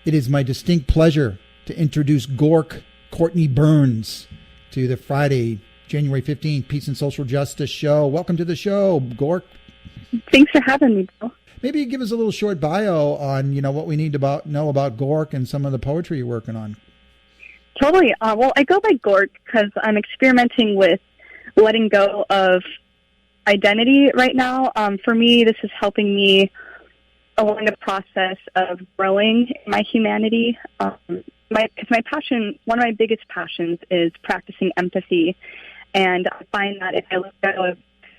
It is my distinct pleasure to introduce Gork Courtney Burns to the Friday, January 15th, Peace and Social Justice show. Welcome to the show, Gork. Thanks for having me, Bill. Maybe you give us a little short bio on, what we need to know about Gork and some of the poetry you're working on. Totally. Well, I go by Gork because I'm experimenting with letting go of identity right now. For me, this is helping me along the process of growing my humanity. Because my passion, one of my biggest passions is practicing empathy. And I find that if I let go of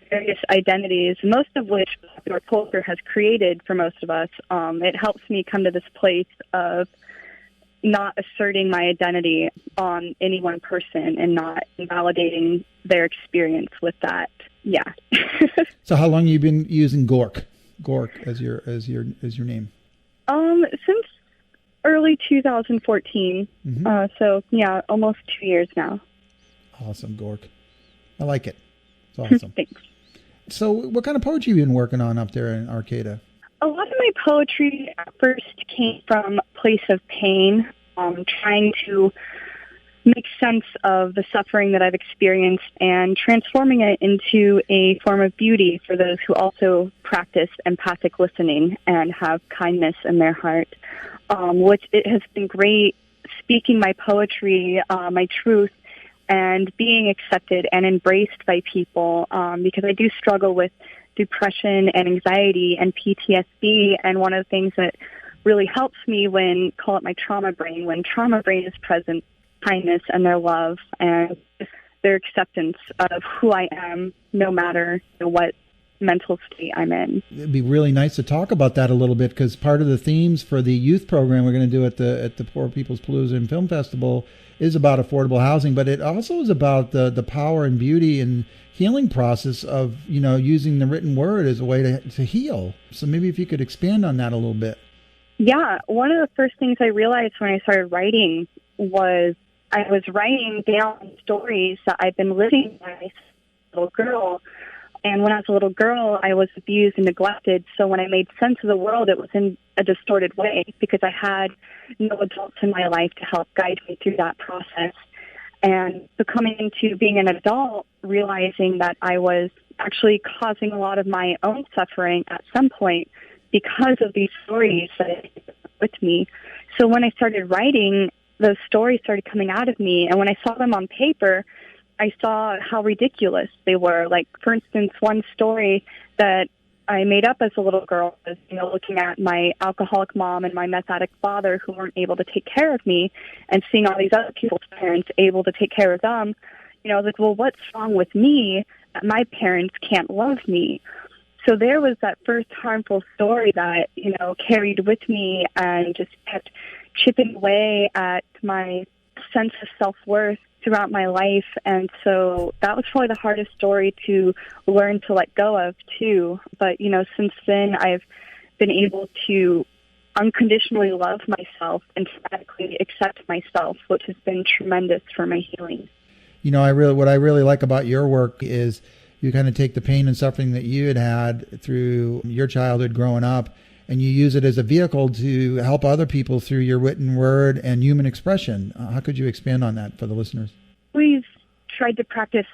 various identities, most of which popular culture has created for most of us, it helps me come to this place of not asserting my identity on any one person and not invalidating their experience with that. Yeah. So how long have you been using Gork as your name? Since early 2014. Mm-hmm. So yeah, almost 2 years now. Awesome, Gork. I like it. It's awesome. Thanks. So what kind of poetry have you been working on up there in Arcata? A lot of my poetry at first came from a place of pain, trying to make sense of the suffering that I've experienced and transforming it into a form of beauty for those who also practice empathic listening and have kindness in their heart, which it has been great speaking my poetry, my truth, and being accepted and embraced by people, because I do struggle with depression and anxiety and PTSD, and one of the things that really helps me call it my trauma brain, when trauma brain is present, kindness and their love and their acceptance of who I am, no matter what mental state I'm in. It'd be really nice to talk about that a little bit, because part of the themes for the youth program we're going to do at the Poor People's Palooza and Film Festival is about affordable housing, but it also is about the power and beauty and healing process of, using the written word as a way to heal. So maybe if you could expand on that a little bit. Yeah, one of the first things I realized when I started writing was I was writing down stories that I've been living as a little girl. And when I was a little girl, I was abused and neglected. So when I made sense of the world, it was in a distorted way because I had no adults in my life to help guide me through that process. And so coming into being an adult, realizing that I was actually causing a lot of my own suffering at some point because of these stories that I had with me. So when I started writing, those stories started coming out of me. And when I saw them on paper, I saw how ridiculous they were. Like, for instance, one story that I made up as a little girl was, looking at my alcoholic mom and my meth addict father who weren't able to take care of me, and seeing all these other people's parents able to take care of them. I was like, well, what's wrong with me that my parents can't love me? So there was that first harmful story that, carried with me and just kept chipping away at my sense of self-worth throughout my life. And so that was probably the hardest story to learn to let go of too. But, since then I've been able to unconditionally love myself and radically accept myself, which has been tremendous for my healing. What I really like about your work is you kind of take the pain and suffering that you had through your childhood growing up, and you use it as a vehicle to help other people through your written word and human expression. How could you expand on that for the listeners? We've tried to practice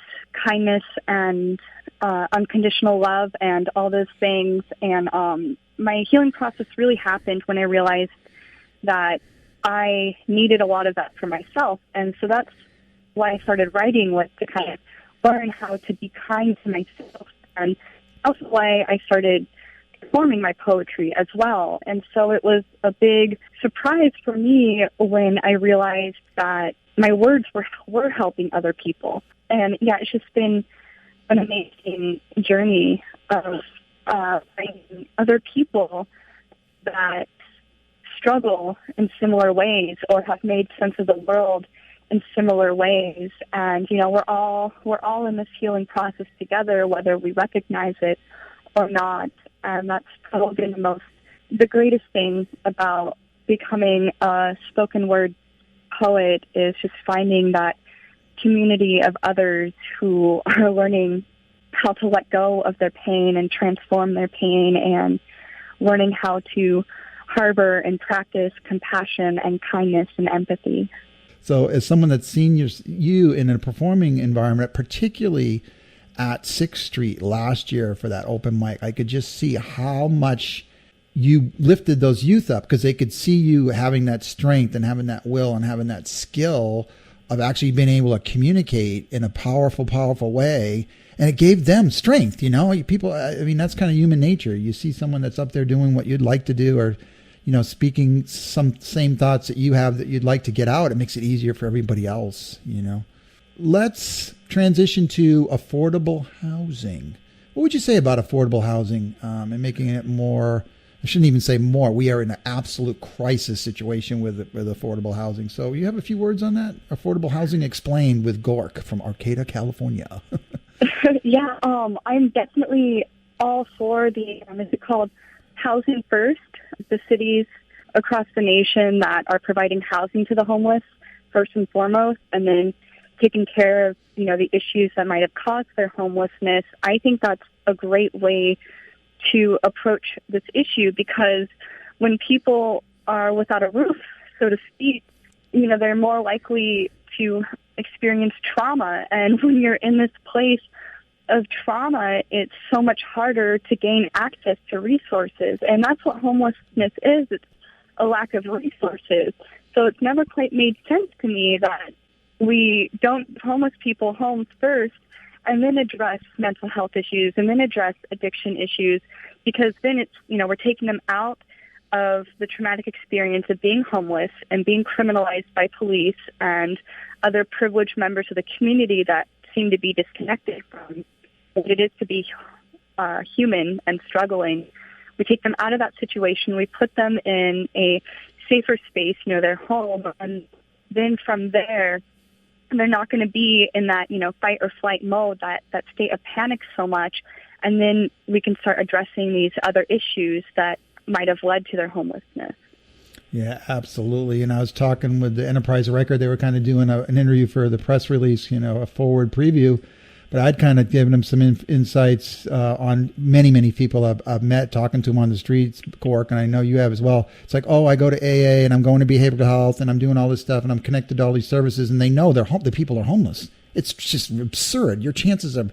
kindness and unconditional love and all those things. And my healing process really happened when I realized that I needed a lot of that for myself. And so that's why I started writing, was to kind of learn how to be kind to myself. And also why I started performing my poetry as well. And so it was a big surprise for me when I realized that my words were helping other people. And yeah, it's just been an amazing journey of finding other people that struggle in similar ways or have made sense of the world in similar ways. And, we're all in this healing process together, whether we recognize it or not. And that's probably been the greatest thing about becoming a spoken word poet, is just finding that community of others who are learning how to let go of their pain and transform their pain, and learning how to harbor and practice compassion and kindness and empathy. So as someone that's seen you in a performing environment, particularly at 6th Street last year for that open mic, I could just see how much you lifted those youth up, because they could see you having that strength and having that will and having that skill of actually being able to communicate in a powerful, powerful way. And it gave them strength, people, I mean, that's kind of human nature. You see someone that's up there doing what you'd like to do, or, speaking some same thoughts that you have that you'd like to get out. It makes it easier for everybody else, Let's transition to affordable housing. What would you say about affordable housing and making it more? I shouldn't even say more. We are in an absolute crisis situation with affordable housing. So you have a few words on that? Affordable housing explained with Gork from Arcata, California. Yeah, I'm definitely all for the, is it called Housing First? The cities across the nation that are providing housing to the homeless first and foremost, and then taking care of, the issues that might have caused their homelessness. I think that's a great way to approach this issue, because when people are without a roof, so to speak, they're more likely to experience trauma. And when you're in this place of trauma, it's so much harder to gain access to resources. And that's what homelessness is. It's a lack of resources. So it's never quite made sense to me that we don't homeless people homes first and then address mental health issues and then address addiction issues, because then it's, we're taking them out of the traumatic experience of being homeless and being criminalized by police and other privileged members of the community that seem to be disconnected from what it is to be human and struggling. We take them out of that situation. We put them in a safer space, their home, and then from there, they're not going to be in that, fight or flight mode, that state of panic so much. And then we can start addressing these other issues that might have led to their homelessness. Yeah, absolutely. And I was talking with the Enterprise Record. They were kind of doing an interview for the press release, a forward preview. But I'd kind of given them some insights on many, many people I've met, talking to them on the streets, Gork, and I know you have as well. It's like, I go to AA and I'm going to behavioral health and I'm doing all this stuff and I'm connected to all these services, and they know the people are homeless. It's just absurd. Your chances of,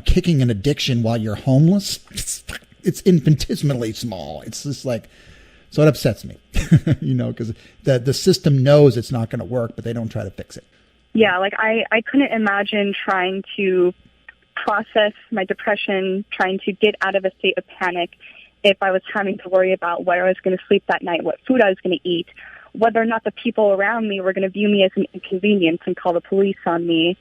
kicking an addiction while you're homeless, it's infinitesimally small. It's just like, so it upsets me, because the system knows it's not going to work, but they don't try to fix it. Yeah, I couldn't imagine trying to process my depression, trying to get out of a state of panic if I was having to worry about where I was going to sleep that night, what food I was going to eat, whether or not the people around me were going to view me as an inconvenience and call the police on me.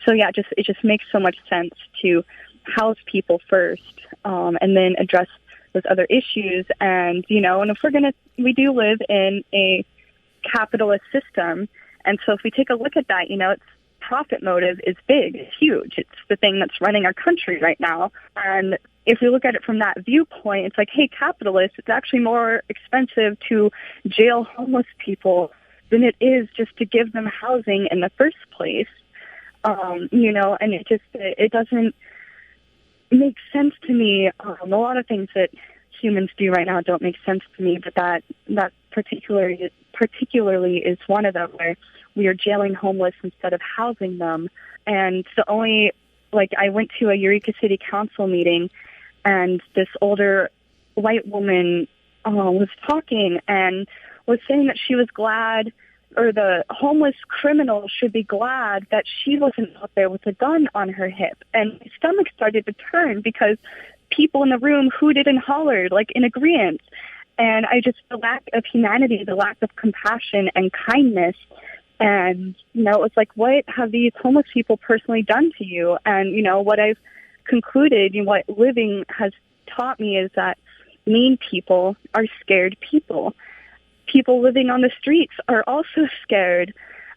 So yeah, it just makes so much sense to house people first, and then address those other issues. And, and if we do live in a capitalist system. And so if we take a look at that, its profit motive is big, it's huge. It's the thing that's running our country right now. And if we look at it from that viewpoint, it's like, hey, capitalists, it's actually more expensive to jail homeless people than it is just to give them housing in the first place. And it doesn't make sense to me. A lot of things that humans do right now don't make sense to me, but that particularly is one of them, where we are jailing homeless instead of housing them. And I went to a Eureka City Council meeting, and this older white woman was talking and was saying that she was glad, or the homeless criminal should be glad that she wasn't out there with a gun on her hip. And my stomach started to turn, because people in the room hooted and hollered, in agreement. And the lack of humanity, the lack of compassion and kindness. And, it's like, what have these homeless people personally done to you? And, what I've concluded, what living has taught me is that mean people are scared people. People living on the streets are also scared.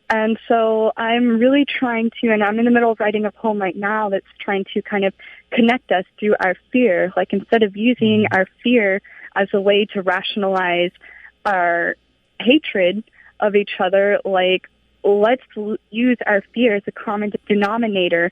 And so I'm really trying to, and I'm in the middle of writing a poem right now that's trying to kind of connect us through our fear. Instead of using our fear as a way to rationalize our hatred of each other, let's use our fear as a common denominator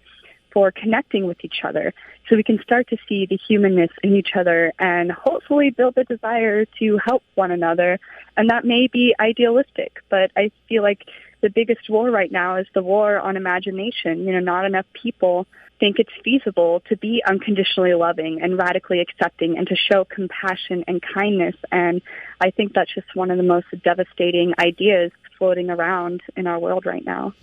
for connecting with each other, so we can start to see the humanness in each other and hopefully build a desire to help one another. And that may be idealistic, but I feel like the biggest war right now is the war on imagination. Not enough people think it's feasible to be unconditionally loving and radically accepting and to show compassion and kindness. And I think that's just one of the most devastating ideas floating around in our world right now.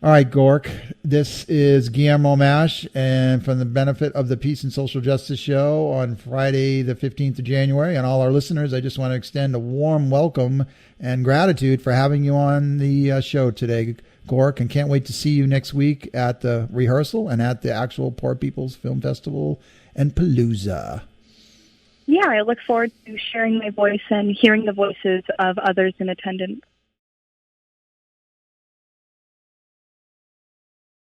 All right, Gork, this is Guillermo Mash, and from the benefit of the Peace and Social Justice Show on Friday, the 15th of January, and all our listeners, I just want to extend a warm welcome and gratitude for having you on the show today, Gork, and can't wait to see you next week at the rehearsal and at the actual Poor People's Film Festival and Palooza. Yeah, I look forward to sharing my voice and hearing the voices of others in attendance.